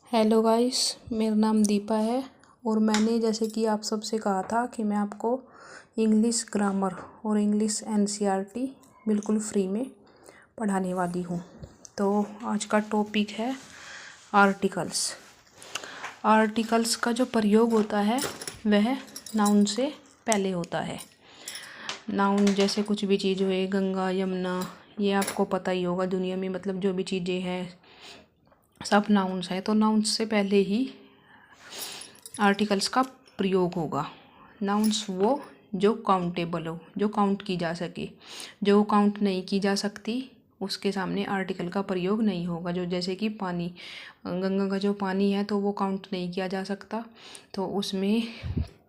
Hello guys, मेरा नाम दीपा है और मैंने जैसे कि आप सबसे कहा था कि मैं आपको इंग्लिश ग्रामर और इंग्लिश एनसीईआरटी बिल्कुल फ्री में पढ़ाने वाली हूँ। तो आज का टॉपिक है आर्टिकल्स। आर्टिकल्स का जो प्रयोग होता है वह नाउन से पहले होता है। नाउन जैसे कुछ भी चीज़ हुए, गंगा, यमुना, ये आपको पता ही होगा। दुनिया में मतलब जो भी चीज़ें हैं सब नाउन्स हैं, तो नाउन्स से पहले ही आर्टिकल्स का प्रयोग होगा। नाउन्स वो जो काउंटेबल हो, जो काउंट की जा सके। जो काउंट नहीं की जा सकती उसके सामने आर्टिकल का प्रयोग नहीं होगा। जो जैसे कि पानी, गंगा का जो पानी है तो वो काउंट नहीं किया जा सकता, तो उसमें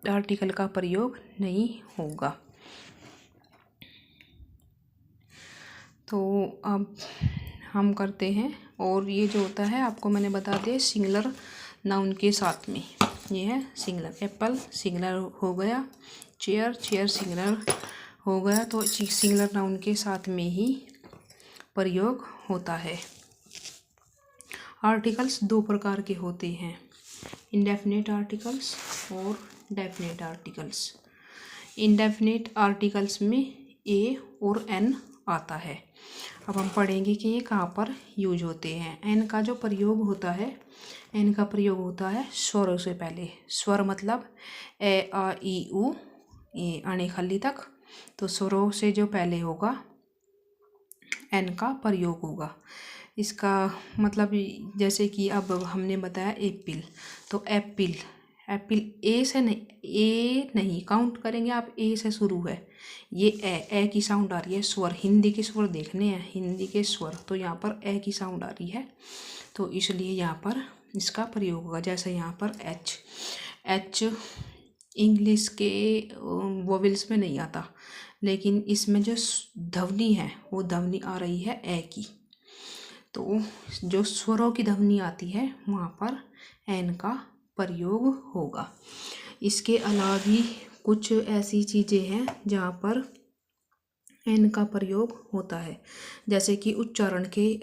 आर्टिकल का प्रयोग नहीं होगा। तो अब हम करते हैं। और ये जो होता है आपको मैंने बता दिया सिंगुलर नाउन के साथ में। ये है सिंगुलर, एप्पल सिंगुलर हो गया, चेयर चेयर सिंगुलर हो गया। तो सिंगुलर नाउन के साथ में ही प्रयोग होता है। आर्टिकल्स दो प्रकार के होते हैं, इंडेफिनिट आर्टिकल्स और डेफिनिट आर्टिकल्स। इंडेफिनिट आर्टिकल्स में ए और एन आता है। अब हम पढ़ेंगे कि ये कहाँ पर यूज होते हैं। एन का जो प्रयोग होता है, एन का प्रयोग होता है स्वरों से पहले। स्वर मतलब ए आ ई उ, ये अणे खली तक। तो स्वरों से जो पहले होगा एन का प्रयोग होगा। इसका मतलब जैसे कि अब हमने बताया एप्पल, तो एप्पल, एप्पल ए से नहीं, ए नहीं काउंट करेंगे आप, ए से शुरू है। ये ए की साउंड आ रही है। स्वर, हिंदी के स्वर देखने हैं, हिंदी के स्वर, तो यहाँ पर ए की साउंड आ रही है, तो इसलिए यहाँ पर इसका प्रयोग होगा। जैसे यहाँ पर एच, एच इंग्लिश के वोवेल्स में नहीं आता, लेकिन इसमें जो ध्वनि है वो ध्वनि आ रही है ए की, तो जो स्वरों की ध्वनि आती है वहाँ पर एन का प्रयोग होगा। इसके अलावा भी कुछ ऐसी चीज़ें हैं जहाँ पर एन का प्रयोग होता है। जैसे कि उच्चारण के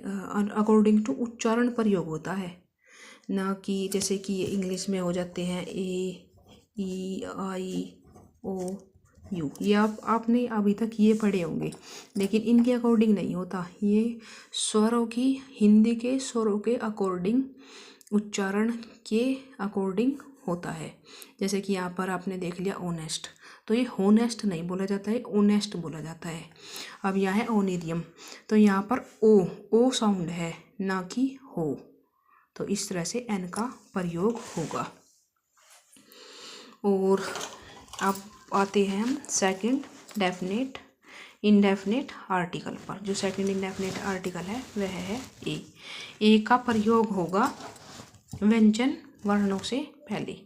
अकॉर्डिंग टू उच्चारण प्रयोग होता है, ना कि जैसे कि इंग्लिश में हो जाते हैं ए ई आई ओ यू। ये आपने अभी तक ये पढ़े होंगे, लेकिन इनके अकॉर्डिंग नहीं होता। ये स्वरों की, हिंदी के स्वरों के अकॉर्डिंग, उच्चारण के अकॉर्डिंग होता है। जैसे कि यहाँ पर आपने देख लिया ऑनेस्ट, तो ये होनेस्ट नहीं बोला जाता है, ओनेस्ट बोला जाता है। अब यहाँ है ओनेरियम, तो यहाँ पर ओ साउंड है, ना कि हो। तो इस तरह से एन का प्रयोग होगा। और अब आते हैं हम सेकंड डेफिनेट इंडेफिनिट आर्टिकल पर। जो सेकंड इंडेफिनिट आर्टिकल है वह है ए। ए का प्रयोग होगा व्यंजन वर्णों से पहले,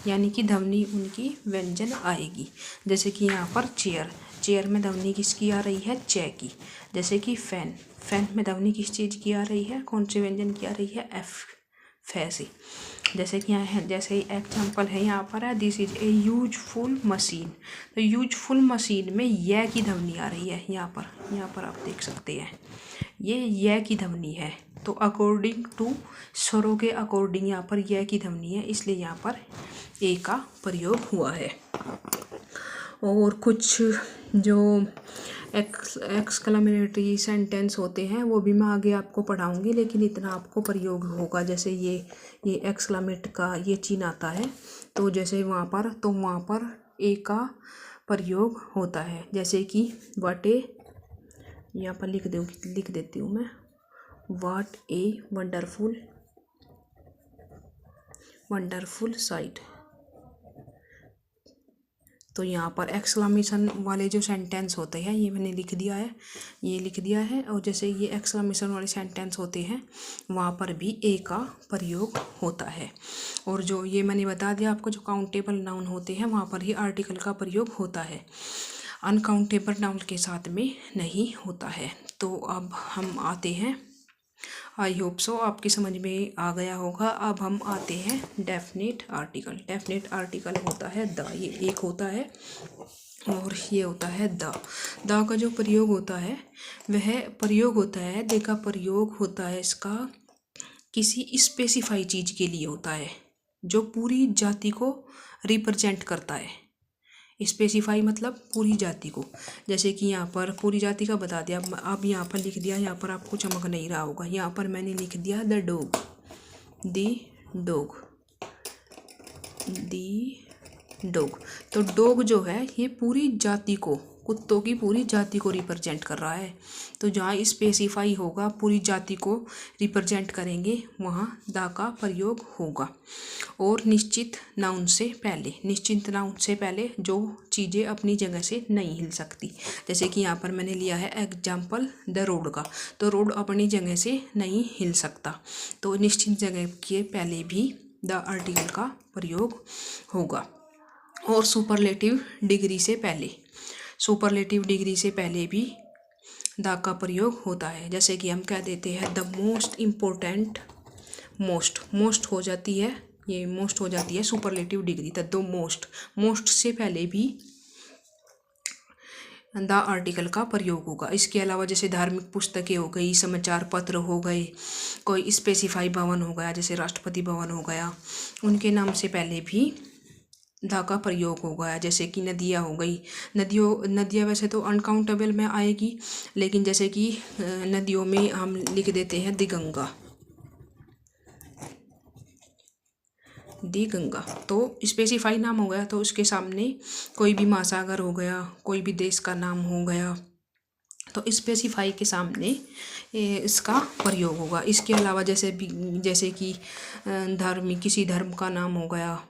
यानी कि ध्वनि उनकी व्यंजन आएगी। जैसे कि यहाँ पर चेयर, चेयर में ध्वनि किसकी आ रही है, चे की। जैसे कि फैन, फैन में ध्वनि किस चीज़ की आ रही है, कौन से व्यंजन की आ रही है, एफ, फै से। जैसे कि यहाँ है, जैसे एग्जाम्पल है यहाँ पर है this is a useful machine, तो यूजफुल मशीन में य की ध्वनि आ रही है। यहाँ पर आप देख सकते हैं ये य की ध्वनि है। तो अकॉर्डिंग टू स्वरों के अकॉर्डिंग यहाँ पर य की ध्वनि है, इसलिए यहाँ पर ए का प्रयोग हुआ है। और कुछ जो एक्सक्लेमेटरी सेंटेंस होते हैं वो भी मैं आगे आपको पढ़ाऊंगी, लेकिन इतना आपको प्रयोग होगा। जैसे ये एक्सक्लेमेट का ये चिन्ह आता है, तो जैसे वहाँ पर ए का प्रयोग होता है। जैसे कि वाट ए, यहाँ पर लिख देती हूँ मैं, वाट ए वंडरफुल साइट। तो यहाँ पर एक्सक्लेमेशन वाले जो सेंटेंस होते हैं ये मैंने लिख दिया है। और जैसे ये एक्सक्लेमेशन वाले सेंटेंस होते हैं वहाँ पर भी ए का प्रयोग होता है। और जो ये मैंने बता दिया आपको, जो काउंटेबल नाउन होते हैं वहाँ पर ही आर्टिकल का प्रयोग होता है, अनकाउंटेबल नाउन के साथ में नहीं होता है। तो अब हम आते हैं, आई होप सो आपकी समझ में आ गया होगा। अब हम आते हैं डेफिनेट आर्टिकल। डेफिनेट आर्टिकल होता है द, ये एक होता है और ये होता है द। द का जो प्रयोग होता है वह प्रयोग होता है, द का प्रयोग होता है इसका किसी स्पेसिफाई चीज़ के लिए होता है जो पूरी जाति को रिप्रेजेंट करता है। स्पेसिफाई मतलब पूरी जाति को, जैसे कि यहाँ पर पूरी जाति का बता दिया। अब यहाँ पर लिख दिया, यहाँ पर आपको चमक नहीं रहा होगा, यहाँ पर मैंने लिख दिया द डॉग, दी डॉग। तो डॉग जो है ये पूरी जाति को, कुत्तों की पूरी जाति को रिप्रेजेंट कर रहा है। तो जहाँ स्पेसिफाई होगा पूरी जाति को रिप्रेजेंट करेंगे वहाँ द का प्रयोग होगा। और निश्चित नाउन से पहले जो चीज़ें अपनी जगह से नहीं हिल सकती, जैसे कि यहाँ पर मैंने लिया है एग्जाम्पल द रोड का, तो रोड अपनी जगह से नहीं हिल सकता, तो निश्चित जगह के पहले भी द आर्टिकल का प्रयोग होगा। और सुपरलेटिव डिग्री से पहले भी द का प्रयोग होता है। जैसे कि हम कह देते हैं द मोस्ट इम्पोर्टेंट, मोस्ट हो जाती है, ये मोस्ट हो जाती है सुपरलेटिव डिग्री। द मोस्ट से पहले भी द आर्टिकल का प्रयोग होगा। इसके अलावा जैसे धार्मिक पुस्तकें हो गई, समाचार पत्र हो गए, कोई स्पेसिफाई भवन हो गया, जैसे राष्ट्रपति भवन हो गया, उनके नाम से पहले भी द का प्रयोग होगा। जैसे कि नदियाँ हो गई, नदियाँ वैसे तो अनकाउंटेबल में आएगी, लेकिन जैसे कि नदियों में हम लिख देते हैं दी गंगा, तो स्पेसिफाई नाम हो गया, तो उसके सामने कोई भी महासागर हो गया, कोई भी देश का नाम हो गया, तो स्पेसिफाई के सामने इसका प्रयोग होगा। इसके अलावा जैसे कि किसी धर्म का नाम हो गया,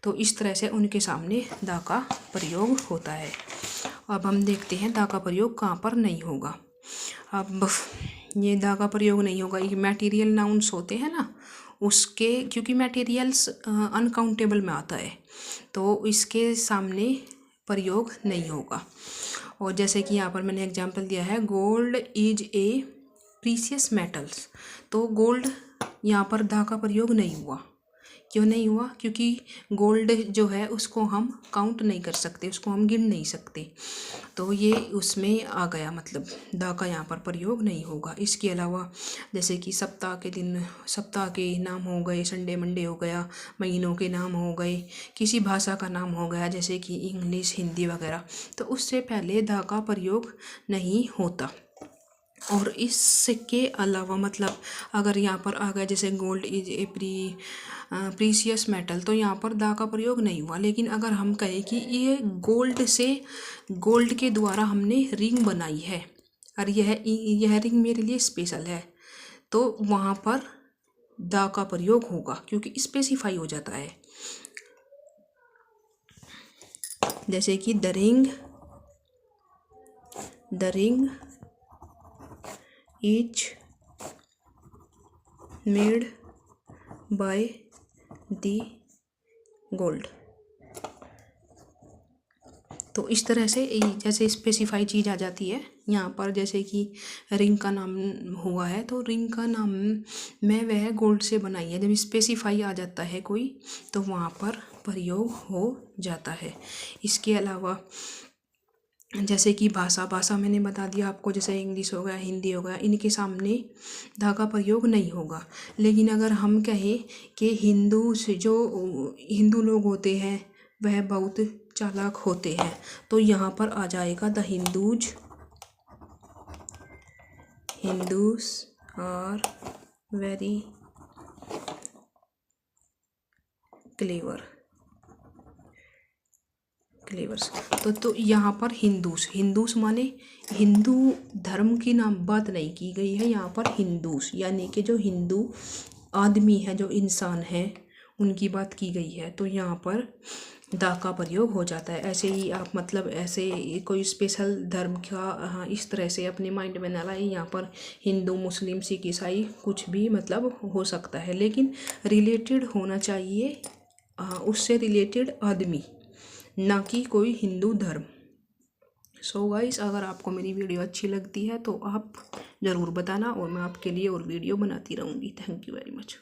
तो इस तरह से उनके सामने द का प्रयोग होता है। अब हम देखते हैं द का प्रयोग कहाँ पर नहीं होगा। अब ये द का प्रयोग नहीं होगा, ये मटेरियल नाउन्स होते हैं ना, उसके, क्योंकि मटेरियल्स अनकाउंटेबल में आता है, तो इसके सामने प्रयोग नहीं होगा। और जैसे कि यहाँ पर मैंने एग्जांपल दिया है gold is a precious metals, तो गोल्ड यहाँ पर द का प्रयोग नहीं हुआ। क्यों नहीं हुआ? क्योंकि गोल्ड जो है उसको हम काउंट नहीं कर सकते, उसको हम गिन नहीं सकते, तो ये उसमें आ गया, मतलब द का यहाँ पर प्रयोग नहीं होगा। इसके अलावा जैसे कि सप्ताह के नाम हो गए, संडे मंडे हो गया, महीनों के नाम हो गए, किसी भाषा का नाम हो गया जैसे कि इंग्लिश, हिंदी वगैरह, तो उससे पहले द का प्रयोग नहीं होता। और इसके अलावा मतलब अगर यहाँ पर आ गया जैसे gold is a precious metal, तो यहाँ पर द का प्रयोग नहीं हुआ। लेकिन अगर हम कहें कि ये गोल्ड के द्वारा हमने रिंग बनाई है और यह रिंग मेरे लिए स्पेशल है, तो वहाँ पर द का प्रयोग होगा, क्योंकि स्पेसिफाई हो जाता है। जैसे कि the ring is made by the gold, तो इस तरह से जैसे स्पेसिफाई चीज़ आ जाती है यहाँ पर। जैसे कि रिंग का नाम हुआ है, तो रिंग का नाम में वह गोल्ड से बनाई है, जब स्पेसिफाई आ जाता है कोई, तो वहाँ पर प्रयोग हो जाता है। इसके अलावा जैसे कि भाषा मैंने बता दिया आपको, जैसे इंग्लिश हो गया, हिंदी हो गया, इनके सामने द का प्रयोग नहीं होगा। लेकिन अगर हम कहें कि हिंदू लोग होते हैं वह बहुत चालाक होते हैं, तो यहाँ पर आ जाएगा the Hindus are very cleavers. तो यहाँ पर हिंदूस माने हिंदू धर्म की नाम बात नहीं की गई है, यहाँ पर हिंदूस यानी कि जो हिंदू आदमी है, जो इंसान है, उनकी बात की गई है, तो यहाँ पर द का प्रयोग हो जाता है। ऐसे ही आप मतलब ऐसे कोई स्पेशल धर्म का इस तरह से अपने माइंड में ना लाए, यहाँ पर हिंदू, मुस्लिम, सिख, ईसाई कुछ भी मतलब हो सकता है, लेकिन रिलेटेड होना चाहिए उससे रिलेटेड आदमी, ना कि कोई हिंदू धर्म। सो गाइस, अगर आपको मेरी वीडियो अच्छी लगती है तो आप ज़रूर बताना, और मैं आपके लिए और वीडियो बनाती रहूँगी। Thank you very much.